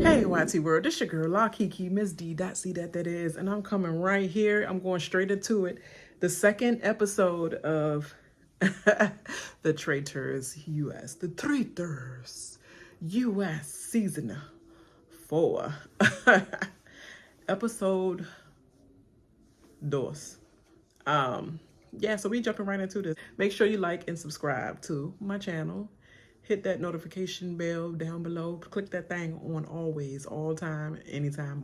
Hey YT World, this your girl La Kiki, Miss D. C that is, and I'm coming right here. I'm going straight into it. The second episode of the Traitors US. The Traitors US season 4. Episode dos. Yeah, so we jumping right into this. Make sure you like and subscribe to my channel. Hit that notification bell down below. Click that thing on always, all time, anytime,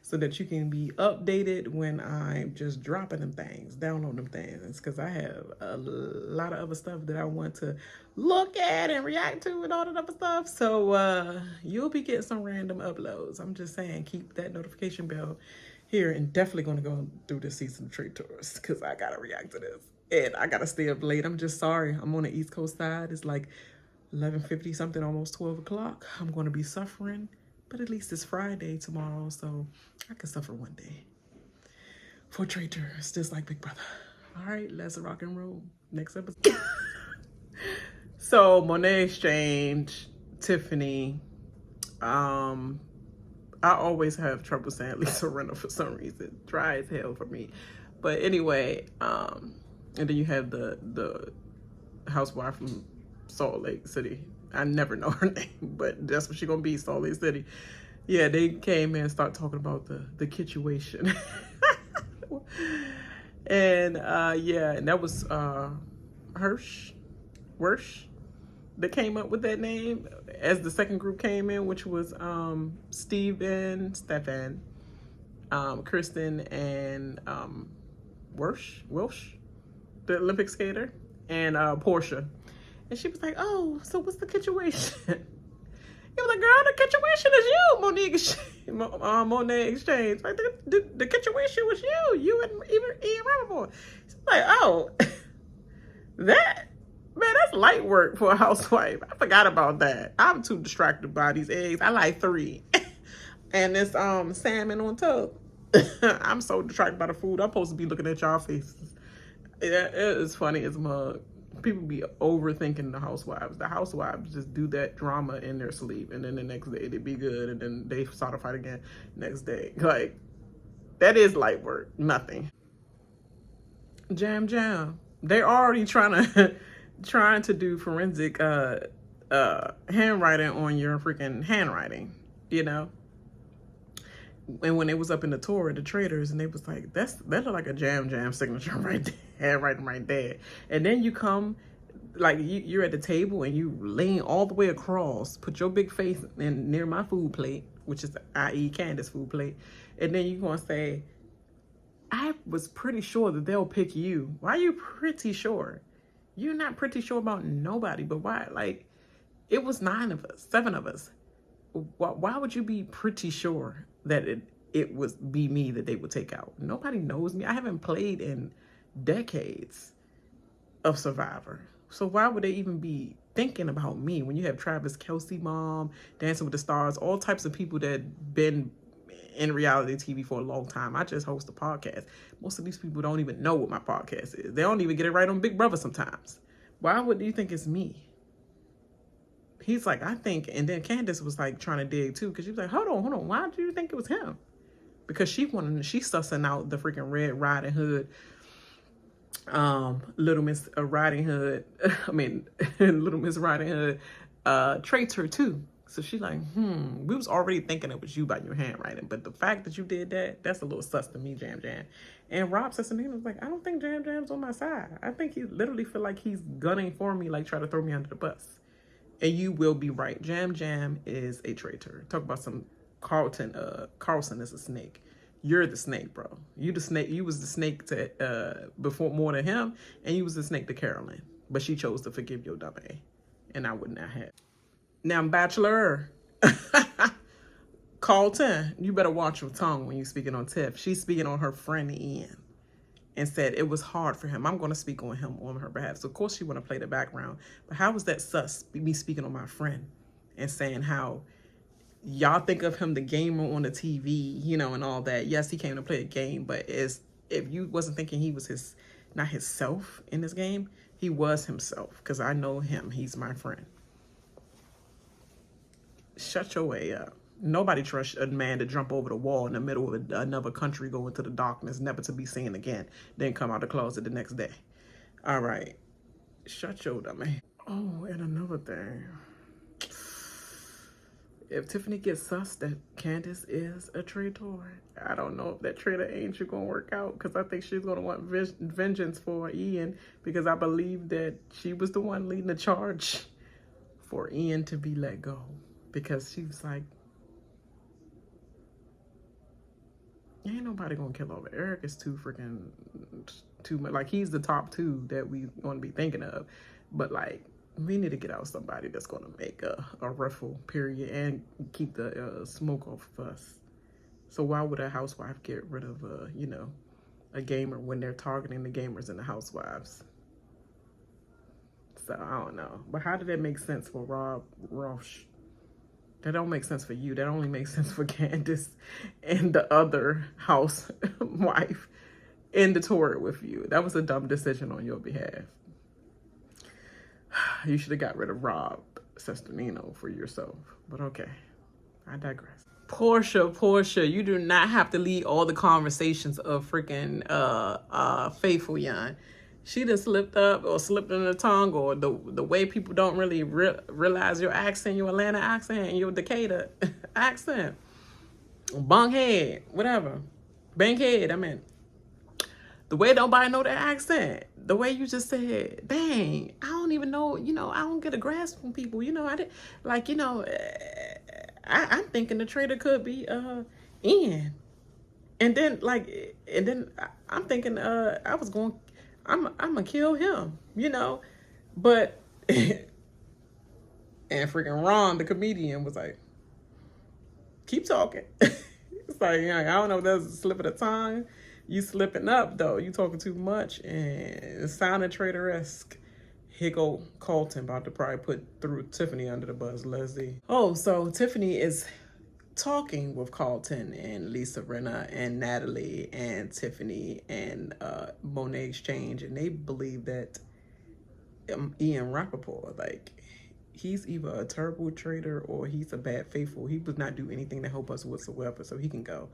so that you can be updated when I'm just dropping them things, download them things. Because I have a lot of other stuff that I want to look at and react to and all that other stuff. So you'll be getting some random uploads. I'm just saying, keep that notification bell here, and definitely going to go through this season of Traitors because I got to react to this. And I got to stay up late. I'm just sorry. I'm on the East Coast side. It's like 11:50 something, almost 12 o'clock. I'm going to be suffering. But at least it's Friday tomorrow, so I can suffer one day. For Traitors, just like Big Brother. All right, let's rock and roll. Next episode. So, Monét exchange, Tiffany. I always have trouble saying Lisa Rinna for some reason. Dry as hell for me. But anyway, and then you have the housewife from Salt Lake City. I never know her name, but that's what she's gonna be, Salt Lake City. Yeah, they came in and started talking about the situation. And yeah, and that was Rausch that came up with that name as the second group came in, which was Stefan, Kristen, and Welsh, the Olympic skater, and Porsha. And she was like, oh, so what's the situation? He was like, girl, the situation is you, Monét exchange. Like, the situation was you and even Ian Rapaport. She's like, oh, that, man, that's light work for a housewife. I forgot about that. I'm too distracted by these eggs. I like 3. And this salmon on top. I'm so distracted by the food. I'm supposed to be looking at y'all faces. It is funny as mug. People be overthinking the housewives. The housewives just do that drama in their sleep, and then the next day they be good, and then they start to fight again next day. Like, that is light work. Nothing. Jam. They're already trying to do forensic handwriting on your freaking handwriting, you know. And when it was up in the tour, the Traitors, and they was like, that looked like a jam signature right there, handwriting right there. And then you come, like, you're at the table and you lean all the way across, put your big face in near my food plate, which is i.e. Candiace food plate, and then you're gonna say, I was pretty sure that they'll pick you. Why are you pretty sure? You're not pretty sure about nobody, but why? Like, it was 7 of us. Why would you be pretty sure that it would be me that they would take out? Nobody knows me. I haven't played in decades of Survivor. So why would they even be thinking about me when you have Travis Kelce mom, Dancing with the Stars, all types of people that been in reality TV for a long time. I just host a podcast. Most of these people don't even know what my podcast is. They don't even get it right on Big Brother sometimes. Why would you think it's me? He's like, I think, and then Candiace was like trying to dig too, because she was like, hold on, why do you think it was him? Because she's sussing out the freaking Red Riding Hood, Little Miss Riding Hood, Little Miss Riding Hood, traitor too. So she's like, we was already thinking it was you by your handwriting, but the fact that you did that's a little sus to me, Jam. And Rob Cesternino was like, I don't think Jam's on my side. I think he literally feel like he's gunning for me, like try to throw me under the bus. And you will be right. Jam is a traitor. Talk about some Carlton is a snake. You're the snake, bro. You the snake. You was the snake to before more than him, and you was the snake to Carolyn. But she chose to forgive your dumb ass, and I would not have. Now, Bachelor, Colton, you better watch your tongue when you're speaking on Tiff. She's speaking on her friend Ian, and said it was hard for him. I'm going to speak on him on her behalf. So of course she want to play the background, but how was that sus? Me speaking on my friend and saying how y'all think of him the gamer on the TV, you know, and all that. Yes, he came to play a game, but if you wasn't thinking he was not his self in this game, He was himself, because I know him. He's my friend. Shut your way up. Nobody trusts a man to jump over the wall in the middle of another country, go into the darkness, never to be seen again, then come out the closet the next day. All right. Shut your dumb ass. Oh, and another thing. If Tiffany gets sus that Candiace is a traitor, I don't know if that traitor angel gonna work out, because I think she's gonna want vengeance for Ian, because I believe that she was the one leading the charge for Ian to be let go, because she was like, ain't nobody gonna kill over Eric. Is too much. Like, he's the top two that we gonna be thinking of, but like, we need to get out somebody that's going to make a ruffle, period, and keep the smoke off of us. So why would a housewife get rid of, a gamer when they're targeting the gamers and the housewives? So I don't know. But how did that make sense for Rausch? That don't make sense for you. That only makes sense for Candiace and the other housewife in the tour with you. That was a dumb decision on your behalf. You should have got rid of Cesternino for yourself. But okay, I digress. Porsha, you do not have to lead all the conversations of freaking Faithful Young. She just slipped up or slipped in the tongue, or the way people don't really realize your accent, your Atlanta accent, and your Decatur accent. Bunkhead, whatever. Bankhead, I mean. The way nobody know that accent. The way you just said, dang, I don't even know, I don't get a grasp from people. I'm thinking the traitor could be Ian. And then I'm thinking I'm gonna kill him, But and freaking Ron, the comedian, was like, keep talking. It's like, I don't know if that's a slip of the tongue. You slipping up, though. You talking too much, and it sounded traitor-esque. Here go Colton, about to probably put through Tiffany under the bus. Let's see. Oh, so Tiffany is talking with Colton and Lisa, Rinna, and Natalie, and Tiffany, and Monét exchange, and they believe that Ian Rapaport, like, he's either a terrible traitor or he's a bad faithful. He would not do anything to help us whatsoever, so he can go.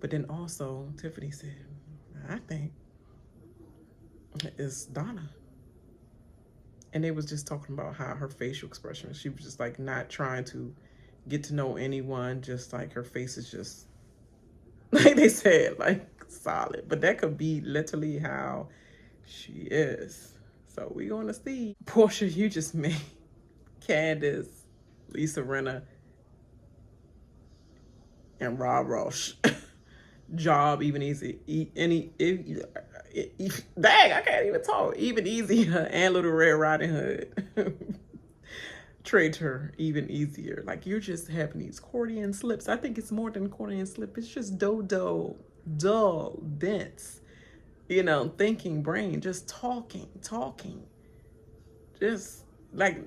But then also, Tiffany said, I think it's Donna. And they was just talking about how her facial expression, she was just like not trying to get to know anyone, just like her face is just, like they said, like solid. But that could be literally how she is. So we gonna see. Porsha, you just made Candiace, Lisa, Rinna, and Rausch job even easy. Dang, I can't even talk. Even easier. And Little Red Riding Hood. Traitor, even easier. Like, you're just having these accordion slips. I think it's more than accordion slip. It's just dull, dense. Thinking brain, just talking. Just like,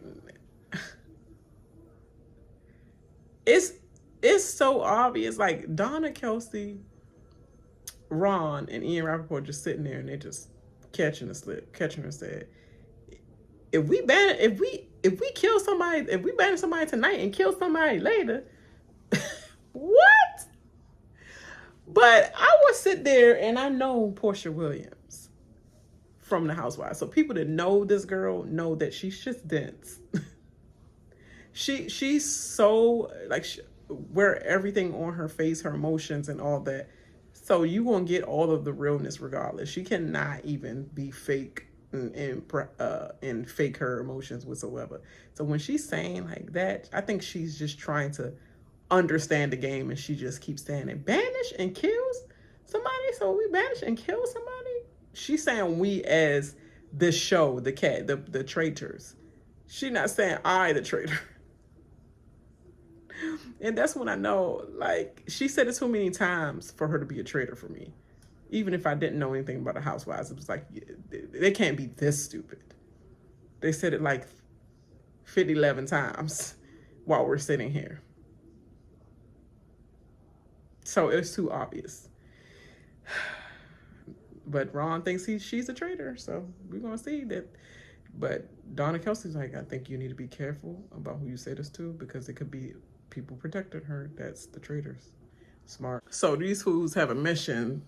it's so obvious. Like, Donna, Kelce, Ron, and Ian Rapaport just sitting there, and they just catching her said, if we kill somebody, if we ban somebody tonight and kill somebody later, what? But I would sit there, and I know Porsha Williams from the Housewives, so people that know this girl know that she's just dense. She's so like wear everything on her face, her emotions and all that. So you gonna get all of the realness regardless. She cannot even be fake and fake her emotions whatsoever. So when she's saying like that, I think she's just trying to understand the game, and she just keeps saying it. Banish and kills somebody. So we banish and kill somebody. She's saying we as the show, the traitors. She's not saying I the traitor. And that's when I know, like, she said it too many times for her to be a traitor for me. Even if I didn't know anything about the Housewives, it was like, they can't be this stupid. They said it like 11 times while we're sitting here. So it's too obvious. But Ron thinks she's a traitor. So we're going to see that But Donna Kelce's like, I think you need to be careful about who you say this to because it could be people protecting her. That's the traitors. Smart. So these fools have a mission.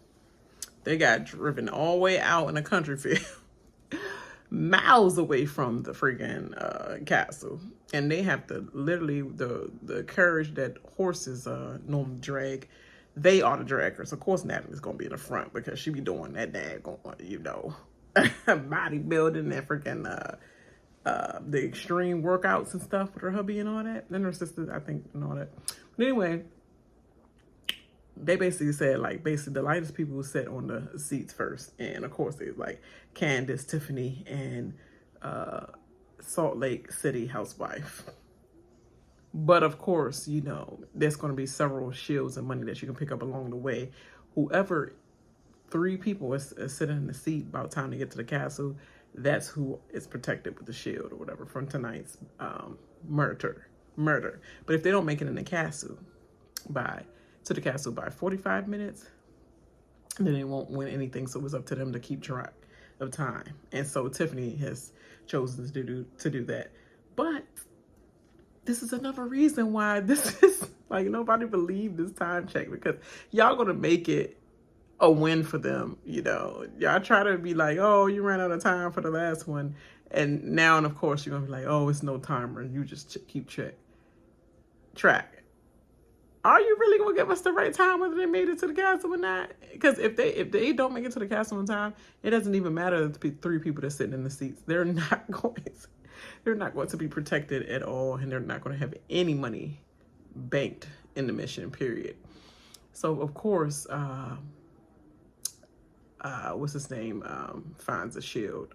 They got driven all the way out in a country field, miles away from the freaking castle. And they have to literally, the carriage that horses normally drag, they are the draggers. Of course, Natalie's going to be in the front because she be doing that daggone, bodybuilding and freaking the extreme workouts and stuff with her hubby and all that. And her sisters, I think, and all that. But anyway, they basically said, like, basically the lightest people who sit on the seats first. And of course, it was like Candiace, Tiffany, and Salt Lake City housewife. But of course, there's going to be several shields and money that you can pick up along the way. Whoever 3 people is sitting in the seat by the time they get to the castle, that's who is protected with the shield or whatever from tonight's murder. But if they don't make it in the castle by 45 minutes, then they won't win anything. So it's up to them to keep track of time. And so Tiffany has chosen to do that. But this is another reason why this is like nobody believed this time check, because y'all gonna make it a win for them. Y'all try to be like, oh, you ran out of time for the last one, and now, and of course, you're gonna be like, oh, it's no timer, and you just keep track. Are you really gonna give us the right time whether they made it to the castle or not? Because if they don't make it to the castle on time, it doesn't even matter if the 3 people that's sitting in the seats. They're not going to be protected at all, and they're not going to have any money banked in the mission, period. So of course, what's his name, finds a shield.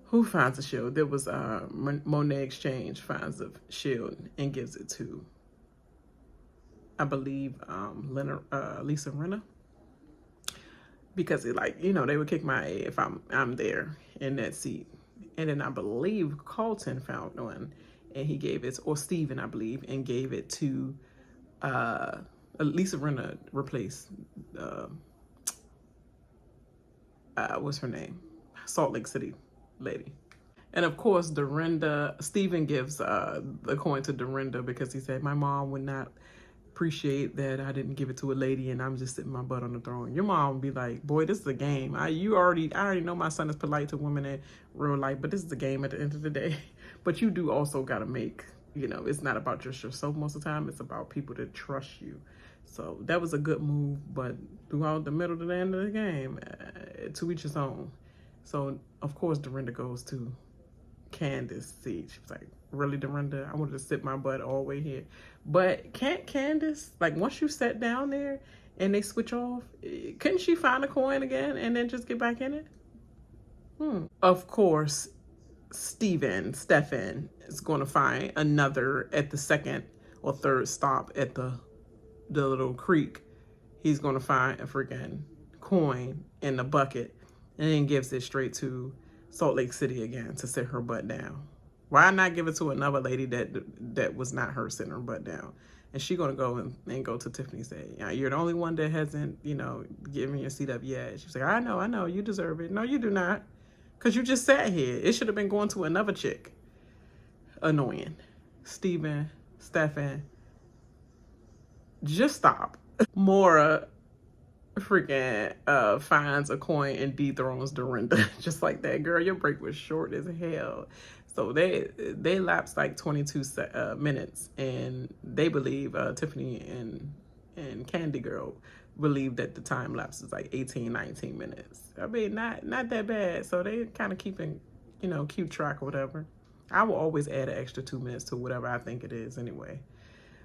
Who finds a shield? There was Monét Exchange finds a shield and gives it to, I believe, Lisa Rinna. Because they would kick my ass if I'm there in that seat. And then I believe Colton found one, and he gave it, or Steven, I believe, and gave it to Lisa Rinna replaced what's her name? Salt Lake City lady. And of course, Dorinda, Steven gives the coin to Dorinda because he said, my mom would not appreciate that I didn't give it to a lady and I'm just sitting my butt on the throne. Your mom would be like, boy, this is a game. I already know my son is polite to women in real life, but this is a game at the end of the day. But you do also got to make, it's not about just yourself most of the time. It's about people that trust you. So that was a good move, but throughout the middle to the end of the game, to each his own. So, of course, Dorinda goes to Candiace's seat. She was like, really, Dorinda? I wanted to sit my butt all the way here. But can't Candiace, like, once you sat down there and they switch off, couldn't she find a coin again and then just get back in it? Of course, Stefan is going to find another at the second or third stop at the little creek. He's going to find a freaking coin in the bucket and then gives it straight to Salt Lake City again to sit her butt down. Why not give it to another lady that was not her sitting her butt down? And she's going to go and go to Tiffany and say, yeah, you're the only one that hasn't, given your seat up yet. She's like, I know, you deserve it. No, you do not. Because you just sat here. It should have been going to another chick. Annoying. Stefan, just stop. Maura freaking finds a coin and dethrones Dorinda. Just like that. Girl, your break was short as hell. So they lapsed like 22 minutes, and they believe, Tiffany and Candy Girl believe that the time lapse is like 18, 19 minutes. I mean, not that bad. So they kind of keep track or whatever. I will always add an extra 2 minutes to whatever I think it is anyway.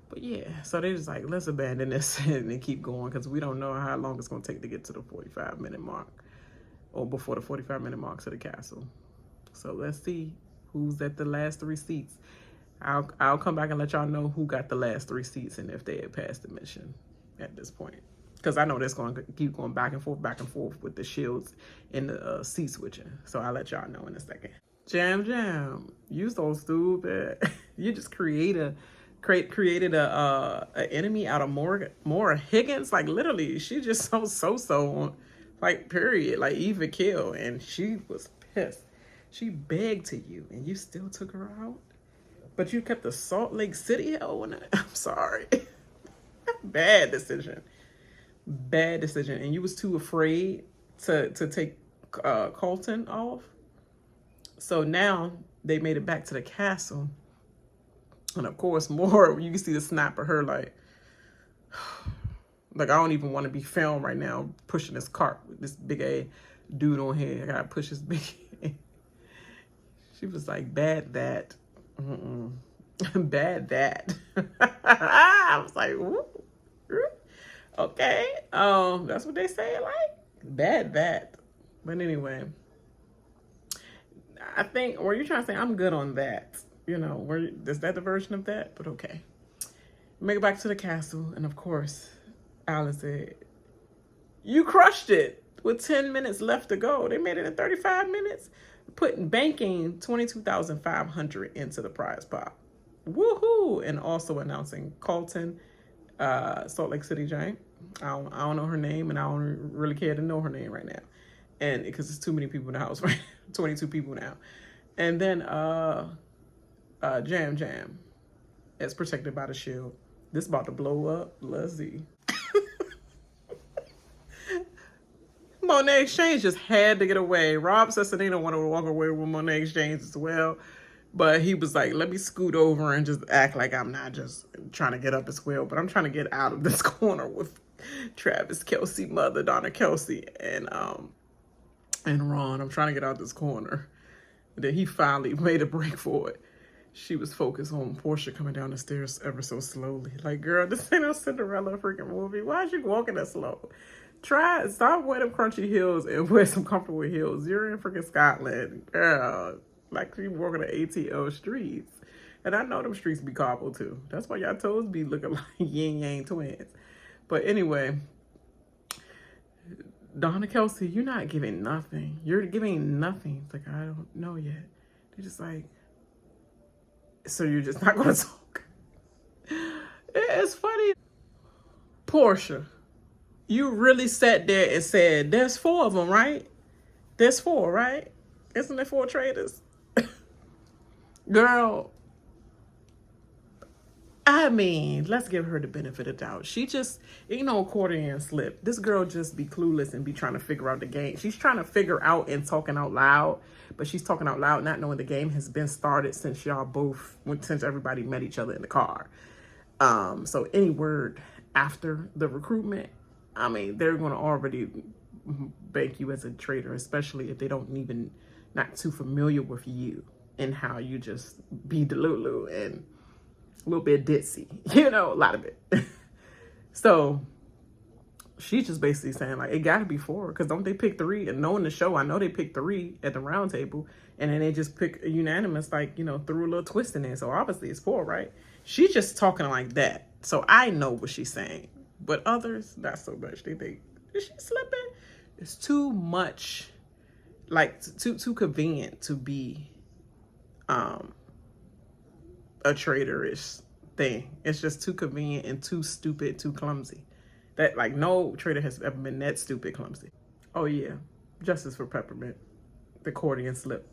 But yeah, so they're just like, let's abandon this and keep going because we don't know how long it's going to take to get to the 45-minute mark or before the 45-minute mark to the castle. So let's see who's at the last 3 seats. I'll come back and let y'all know who got the last 3 seats and if they had passed the mission at this point. Because I know that's going to keep going back and forth with the shields and the seat switching. So I'll let y'all know in a second. Jam. You so stupid. You just created a enemy out of Maura Higgins. Like literally, she just so on Like, period. Like, even kill. And she was pissed. She begged to you, and you still took her out? But you kept the Salt Lake City hell. I'm sorry. Bad decision. Bad decision. And you was too afraid to take Colton off. So now they made it back to the castle. And of course, Maura, you can see the snap of her like I don't even want to be filmed right now pushing this cart with this big ass dude on here. I gotta push this big. She was like, bad that. Bad that. I was like, woo. Okay. That's what they say, like, bad that. But anyway, I think, or you're trying to say I'm good on that. You know, is that the version of that? But okay. Make it back to the castle, and of course, Alice said, you crushed it with 10 minutes left to go. They made it in 35 minutes, banking $22,500 into the prize pot. Woohoo! And also announcing Colton, Salt Lake City Giant. I don't know her name, and I don't really care to know her name right now. And because there's too many people in the house, right? 22 people now. And then Jam is protected by the shield. This about to blow up. Let's see. Monét X Change just had to get away. Rob Cesternino wanted to walk away with Monét X Change as well. But he was like, let me scoot over and just act like I'm not just trying to get up as well. But I'm trying to get out of this corner with Travis Kelce, mother, Donna Kelce, and Ron. I'm trying to get out this corner. And then he finally made a break for it. She was focused on Porsha coming down the stairs ever so slowly. Like, girl, this ain't no Cinderella freaking movie. Why is you walking that slow? Stop wearing them crunchy heels and wear some comfortable heels. You're in freaking Scotland, girl. Like, you walking the ATO streets. And I know them streets be cobbled too. That's why y'all toes be looking like yin yang twins. But anyway, Donna Kelce, you're not giving nothing. You're giving nothing. It's like, I don't know yet. They're just like, so you're just not going to talk. It's funny. Porsha, you really sat there and said, there's 4 of them, right? There's 4, right? Isn't there 4 traitors? Girl, I mean, let's give her the benefit of the doubt. She just, ain't no accordion slip. This girl just be clueless and be trying to figure out the game. She's trying to figure out and talking out loud, but she's talking out loud not knowing the game has been started since since everybody met each other in the car. So any word after the recruitment, I mean, they're going to already bank you as a traitor, especially if they don't not too familiar with you and how you just be delulu and a little bit ditzy, you know, a lot of it. So she's just basically saying, like, it got to be 4, because don't they pick 3? And knowing the show, I know they picked 3 at the round table, and then they just pick a unanimous, like, you know, threw a little twist in there. So obviously it's 4, right? She's just talking like that. So I know what she's saying. But others, not so much. They think, is she slipping? It's too much, like, too convenient to be a traitor-ish thing. It's just too convenient and too stupid, too clumsy. That, like, no traitor has ever been that stupid clumsy. Oh yeah, justice for Peppermint. The accordion slip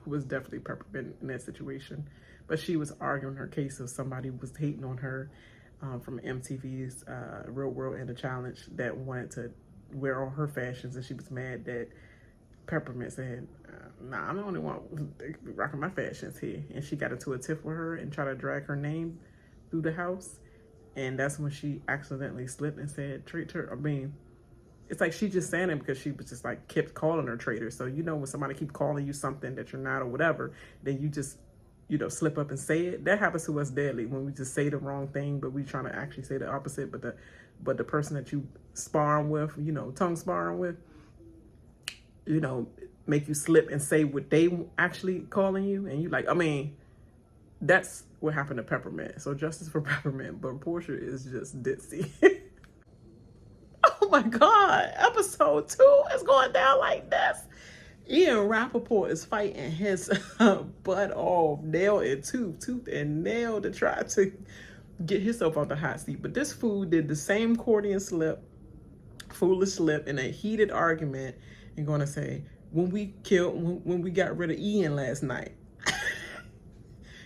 was definitely Peppermint in that situation. But she was arguing her case of somebody was hating on her from MTV's Real World and the Challenge that wanted to wear all her fashions, and she was mad that Peppermint said, nah, I'm the only one rocking my fashions here. And she got into a tiff with her and tried to drag her name through the house. And that's when she accidentally slipped and said traitor. I mean, it's like she just saying it because she was just like kept calling her traitor. So, you know, when somebody keep calling you something that you're not or whatever, then you just, you know, slip up and say it. That happens to us daily when we just say the wrong thing, but we trying to actually say the opposite. But the person that you sparring with, you know, tongue sparring with, you know, make you slip and say what they actually calling you. And you like, I mean, that's what happened to Peppermint. So justice for Peppermint, but Porsha is just ditzy. Oh my God, episode 2 is going down like this. Ian Rapaport is fighting his butt off, nail and tooth and nail to try to get himself on the hot seat. But this fool did the same accordion slip foolish lip in a heated argument and going to say, when we got rid of Ian last night.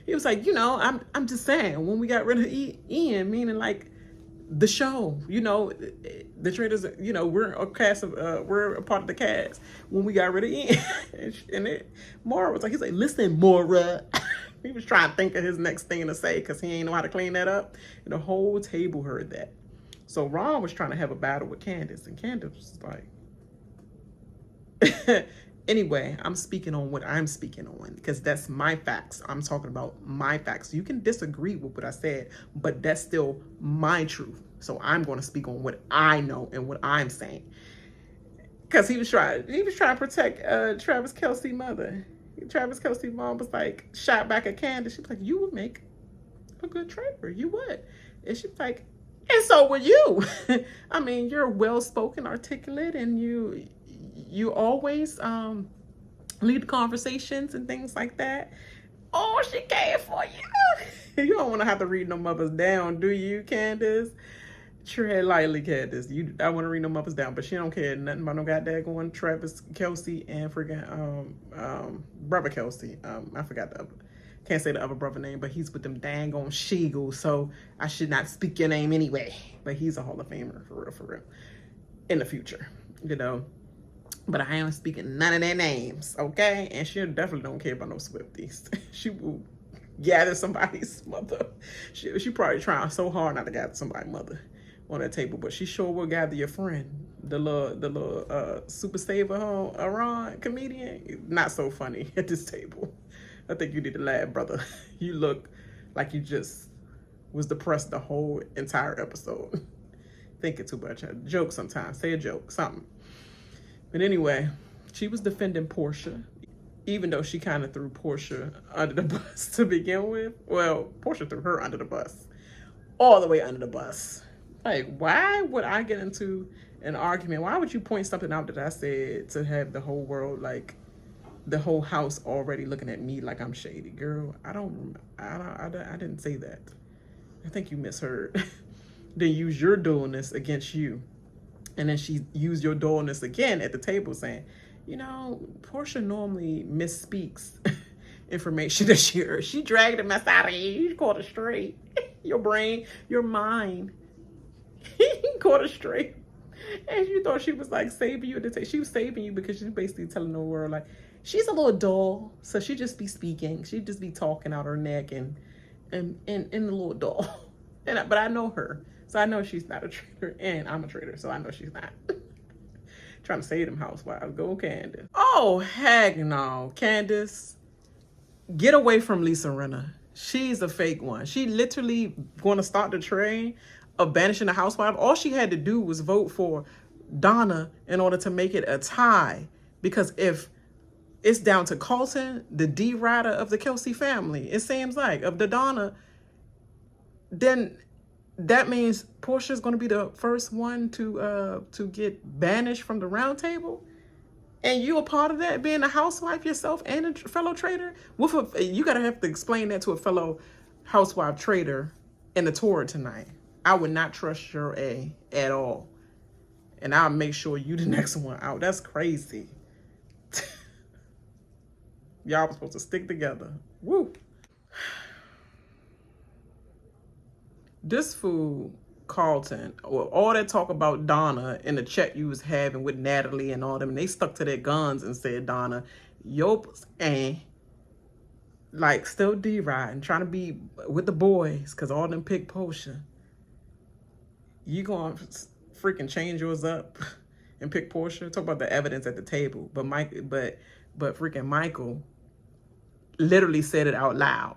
He was like, I'm just saying, when we got rid of Ian, meaning like the show, the Traitors, we're a cast of, we're a part of the cast. When we got rid of Ian, Maura was like, he's like, listen, Maura. He was trying to think of his next thing to say because he ain't know how to clean that up. And the whole table heard that. So Ron was trying to have a battle with Candiace, and Candiace was like, anyway, I'm speaking on what I'm speaking on because that's my facts. I'm talking about my facts. You can disagree with what I said, but that's still my truth. So I'm going to speak on what I know and what I'm saying. Because he was trying to protect Travis Kelce's mother. Travis Kelce's mom was like, shot back at Candiace. She was like, you would make a good traitor. You would. And she was like, and so would you. I mean, you're well-spoken, articulate, and you always lead conversations and things like that. Oh, she came for you. You don't want to have to read no mothers down, do you, Candiace? Tread lightly, Candiace. I want to read no mothers down, but she don't care nothing about no goddamn going Travis Kelce and freaking brother Kelce. I forgot the other. Can't say the other brother name, but he's with them dang on Sheagle, so I should not speak your name anyway. But he's a Hall of Famer, for real. In the future, But I ain't speaking none of their names, okay? And she definitely don't care about no Swifties. She will gather somebody's mother. She probably trying so hard not to gather somebody's mother on that table, but she sure will gather your friend, the little super saver Ron comedian. Not so funny at this table. I think you need to laugh, brother. You look like you just was depressed the whole entire episode. Thinking too much. Joke sometimes. Say a joke, something. But anyway, she was defending Porsha, even though she kind of threw Porsha under the bus to begin with. Well, Porsha threw her under the bus. All the way under the bus. Like, why would I get into an argument? Why would you point something out that I said to have the whole world, like, the whole house already looking at me like I'm shady? Girl, I didn't say that. I think you misheard. Then use your dullness against you. And then she used your dullness again at the table saying, Porsha normally misspeaks information that she heard. She dragged the mess out of you. You caught it straight. Your brain, your mind. Caught it straight. And you thought she was like saving you at the table. She was saving you because she's basically telling the world like, she's a little dull, so she just be speaking. She just be talking out her neck and the little dull. But I know her, so I know she's not a traitor, and I'm a traitor, so I know she's not. Trying to save them housewives. Go Candiace. Oh, heck no. Candiace, get away from Lisa Rinna. She's a fake one. She literally going to start the train of banishing the housewife. All she had to do was vote for Donna in order to make it a tie. Because if it's down to Colton, the D-rider of the Kelce family, it seems like, of the Donna, then that means Porsha's going to be the first one to get banished from the round table. And you a part of that, being a housewife yourself and a fellow traitor? You got to have to explain that to a fellow housewife traitor in the tour tonight. I would not trust your A at all. And I'll make sure you the next one out. That's crazy. Y'all were supposed to stick together. Woo. This fool, Colton, all that talk about Donna and the chat you was having with Natalie and all them, and they stuck to their guns and said, Donna, like still D-riding, trying to be with the boys, because all them picked Porsha. You gonna freaking change yours up and pick Porsha? Talk about the evidence at the table. But freaking Michael literally said it out loud.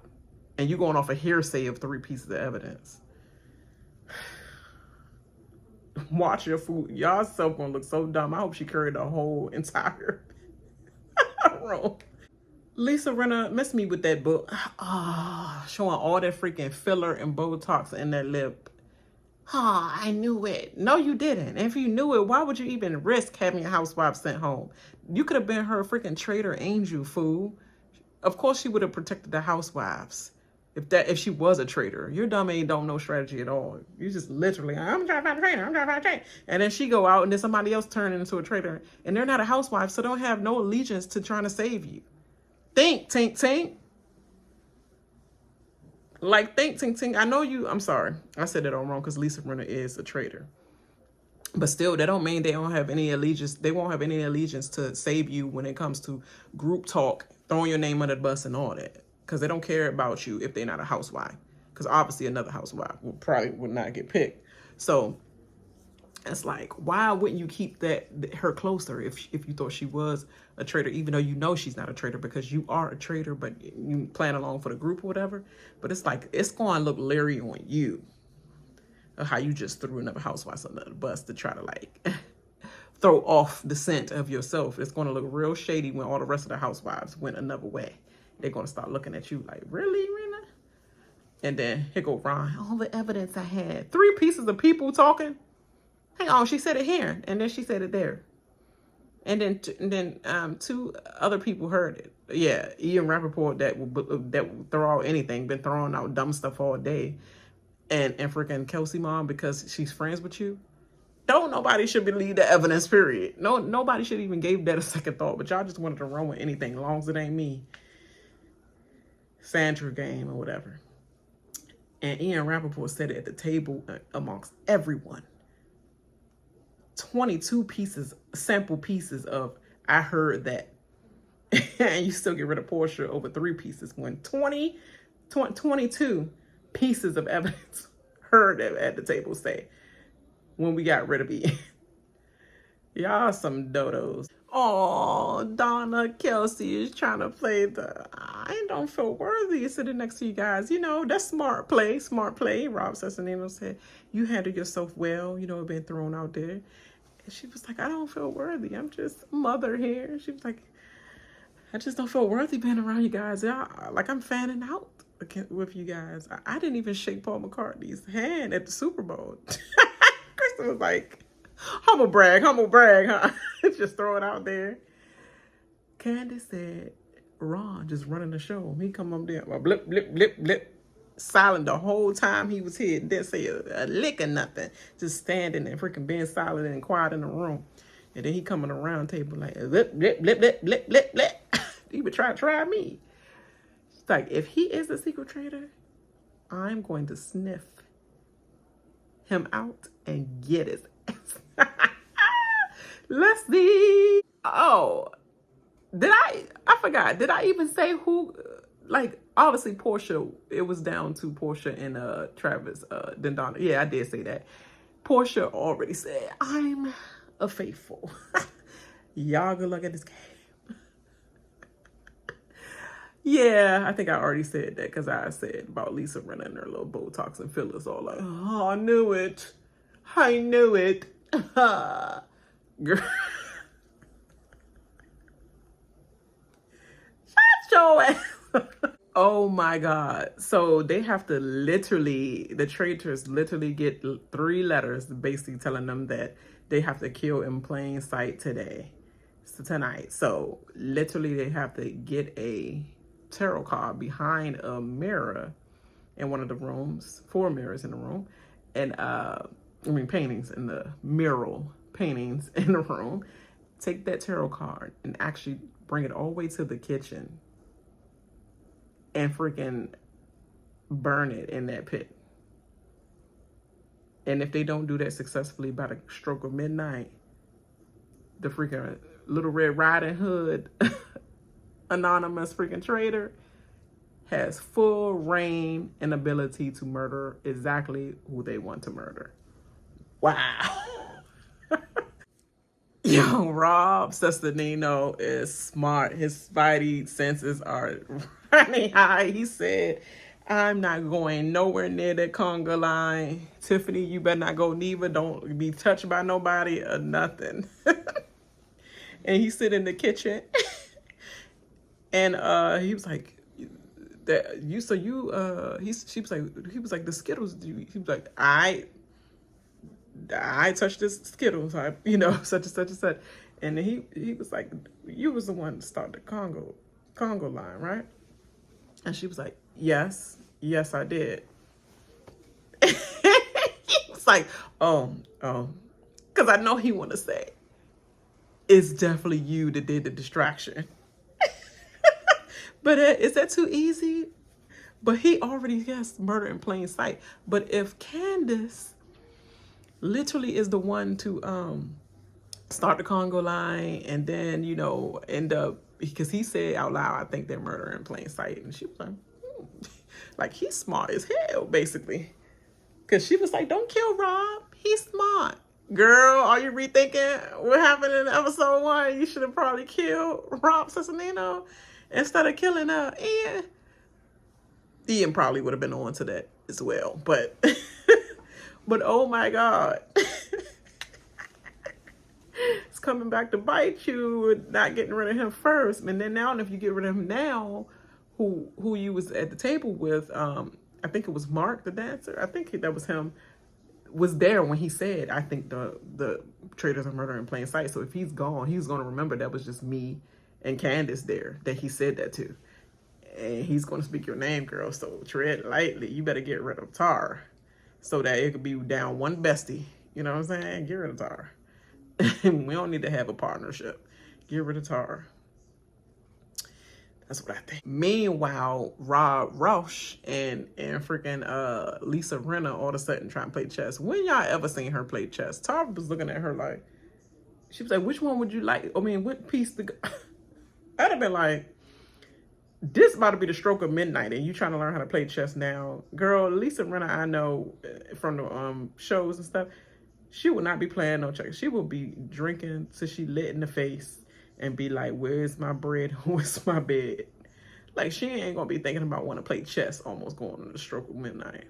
And you going off a hearsay of 3 pieces of evidence. Watch your food. Y'all self gonna look so dumb. I hope she carried the whole entire room. Lisa Rinna missed me with that book. Showing all that freaking filler and Botox in that lip. I knew it. No, you didn't. And if you knew it, why would you even risk having your housewife sent home? You could have been her freaking traitor angel, fool. Of course she would have protected the housewives If she was a traitor, your dumb ain't don't know strategy at all. You just literally, I'm trying to find a traitor, I'm trying to find a traitor. And then she go out and then somebody else turn into a traitor. And they're not a housewife, so don't have no allegiance to trying to save you. Think, tink, tink. Like, think, tink, tink. I know you, I'm sorry. I said that all wrong because Lisa Rinna is a traitor. But still, that don't mean they don't have any allegiance. They won't have any allegiance to save you when it comes to group talk, throwing your name under the bus and all that. Because they don't care about you if they're not a housewife. Because obviously another housewife would not get picked. So it's like, why wouldn't you keep her closer if you thought she was a traitor, even though you know she's not a traitor because you are a traitor, but you plan along for the group or whatever. But it's like, it's going to look leery on you of how you just threw another housewife under the bus to try to like throw off the scent of yourself. It's going to look real shady when all the rest of the housewives went another way. They're going to start looking at you like, really, Rinna? And then here go Ron. All the evidence I had. 3 pieces of people talking. Hang on, she said it here, and then she said it there. And then 2 other people heard it. Yeah, Ian Rapaport that will throw out anything, been throwing out dumb stuff all day. And freaking Kelce mom, because she's friends with you. Don't nobody should believe the evidence, period. Nobody should even gave that a second thought, but y'all just wanted to run with anything, as long as it ain't me. Sandra game or whatever. And Ian Rapaport said it at the table amongst everyone. 22 sample pieces of, I heard that. And you still get rid of Porsha over 3 pieces when 22 pieces of evidence heard at the table say when we got rid of Ian. Y'all some dodos. Oh, Donna, Kelce is trying to play I don't feel worthy sitting next to you guys. You know, that's smart play. Rob Cesternino said, you handle yourself well. You know, been thrown out there. And she was like, I don't feel worthy. I'm just mother here. She was like, I just don't feel worthy being around you guys. Like I'm fanning out with you guys. I didn't even shake Paul McCartney's hand at the Super Bowl. Kristen was like, humble brag, huh? Just throw it out there. Candiace said, Ron just running the show. He come up there, blip, blip, blip, blip. Silent the whole time he was here. Didn't say a lick or nothing. Just standing and freaking being silent and quiet in the room. And then he coming around table like, blip, blip, blip, blip, blip, blip, blip. He would try me. It's like, if he is a secret traitor, I'm going to sniff him out and get his ass. Let's see. Oh, I forgot. Did I even say who, like, obviously Porsha, it was down to Porsha and Travis, then Donna. Yeah, I did say that. Porsha already said, I'm a faithful. Y'all good luck at this game. Yeah, I think I already said that because I said about Lisa Rinna and her little Botox and fillers all like, oh, I knew it. Girl. Shut your ass. Oh my God. So they have to the traitors literally get 3 letters basically telling them that they have to kill in plain sight tonight. So literally they have to get a tarot card behind a mirror in one of the rooms, 4 mirrors in the room, and paintings in the mural paintings in the room. Take that tarot card and actually bring it all the way to the kitchen and freaking burn it in that pit. And if they don't do that successfully by the stroke of midnight, the freaking Little Red Riding Hood anonymous freaking traitor has full reign and ability to murder exactly who they want to murder. Wow. Yo, Rob Cesternino is smart. His spidey senses are running high. He said, I'm not going nowhere near that conga line. Tiffany, you better not go neither. Don't be touched by nobody or nothing. And he sit in the kitchen. And he was like, he was like, the Skittles, he was like, I touched this Skittles, such and such. And then he was like, you was the one to start the Congo line, right? And she was like, yes. Yes, I did. He was like, oh. Because I know he want to say, it's definitely you that did the distraction. But is that too easy? But he already has murder in plain sight. But if Candiace literally is the one to start the Congo line and then, you know, end up, because he said out loud, I think they're murder in plain sight. And she was like, like, he's smart as hell, basically. Because she was like, don't kill Rob. He's smart. Girl, are you rethinking what happened in episode 1? You should have probably killed Rob Cesternino instead of killing Ian. Ian probably would have been on to that as well. But, but oh my God. It's coming back to bite you with not getting rid of him first. And then now, if you get rid of him now, who you was at the table with, I think it was Mark, the dancer. I think that was him, was there when he said, I think the traitors are murder in plain sight. So if he's gone, he's going to remember that was just me and Candiace there that he said that to. And he's going to speak your name, girl. So tread lightly. You better get rid of Tar so that it could be down one bestie. You know what I'm saying? Get rid of Tar. We don't need to have a partnership. Get rid of Tar. That's what I think. Meanwhile, Rausch and freaking Lisa Rinna all of a sudden trying to play chess. When y'all ever seen her play chess? Tar was looking at her like, she was like, which one would you like? I mean, what piece to go? I'd have been like, this about to be the stroke of midnight and you trying to learn how to play chess now. Girl, Lisa Rinna, I know from the shows and stuff, she will not be playing no chess. She will be drinking till she lit in the face and be like, where's my bread? Where's my bed? Like, she ain't gonna be thinking about wanting to play chess almost going on the stroke of midnight.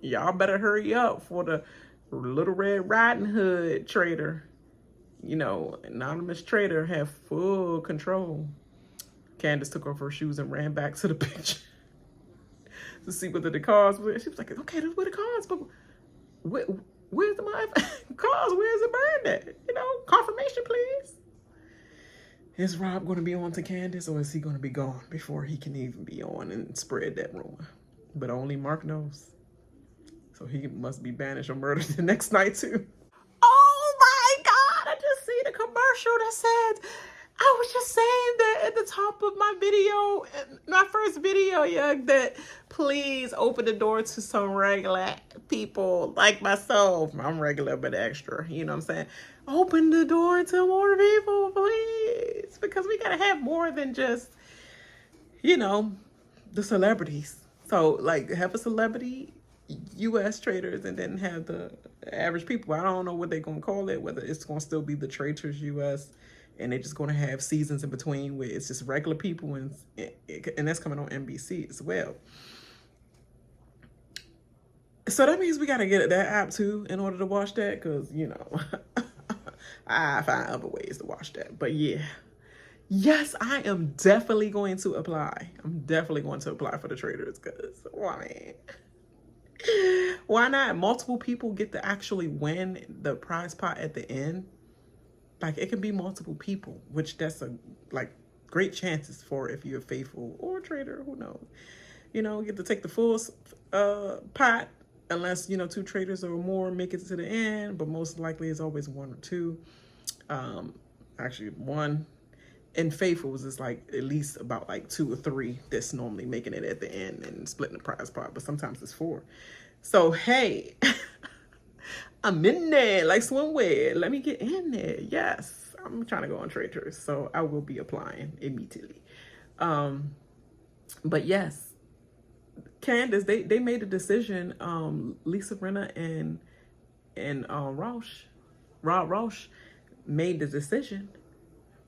Y'all better hurry up for the Little Red Riding Hood traitor. You know, anonymous traitor have full control. Candiace took off her shoes and ran back to the picture to see whether the cards were. She was like, okay, that's where the cards, but where's the cards? Where's it burned at? You know, confirmation, please. Is Rob going to be on to Candiace, or is he going to be gone before he can even be on and spread that rumor? But only Mark knows. So he must be banished or murdered the next night too. Oh my God, I just seen a commercial that said, I was just saying that at the top of my video, my first video, yeah, that please open the door to some regular people like myself. I'm regular but extra, you know what I'm saying? Open the door to more people, please. Because we gotta have more than just, you know, the celebrities. So, like, have a celebrity, U.S. traitors, and then have the average people. I don't know what they're gonna call it, whether it's gonna still be the Traitors U.S., and they're just going to have seasons in between where it's just regular people, and that's coming on NBC as well. So that means we got to get that app too in order to watch that, because, you know, I find other ways to watch that. But yeah, yes, I am definitely going to apply. I'm definitely going to apply for the Traitors, because why not? Multiple people get to actually win the prize pot at the end. Like, it can be multiple people, which that's great chances for if you're faithful or a traitor, who knows. You know, you get to take the full pot, unless, you know, 2 traitors or more make it to the end, but most likely it's always 1 or 2. Actually 1. And faithfuls is like at least about like 2 or 3 that's normally making it at the end and splitting the prize pot, but sometimes it's 4. So, hey, I'm in there like swimwear. Let me get in there. Yes, I'm trying to go on Traitors, so I will be applying immediately. But yes, Candiace, they made a decision. Lisa Rinna and Rausch made the decision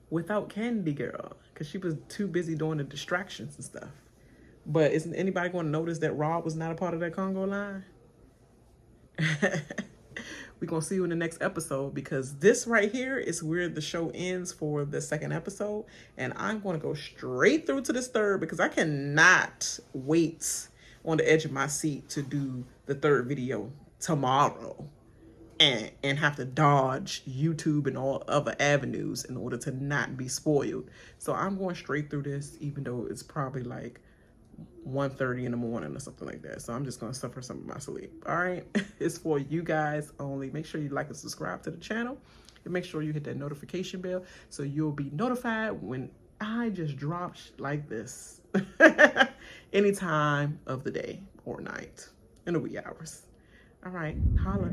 without Candy Girl, because she was too busy doing the distractions and stuff. But isn't anybody going to notice that Rob was not a part of that Congo line? We're going to see you in the next episode, because this right here is where the show ends for the 2nd episode. And I'm going to go straight through to this 3rd, because I cannot wait on the edge of my seat to do the 3rd video tomorrow and have to dodge YouTube and all other avenues in order to not be spoiled. So I'm going straight through this, even though it's probably like 1:30 in the morning or something like that. So I'm just going to suffer some of my sleep. All right. It's for you guys only. Make sure you like and subscribe to the channel. And make sure you hit that notification bell so you'll be notified when I just drop like this. Any time of the day or night in the wee hours. All right. Holla.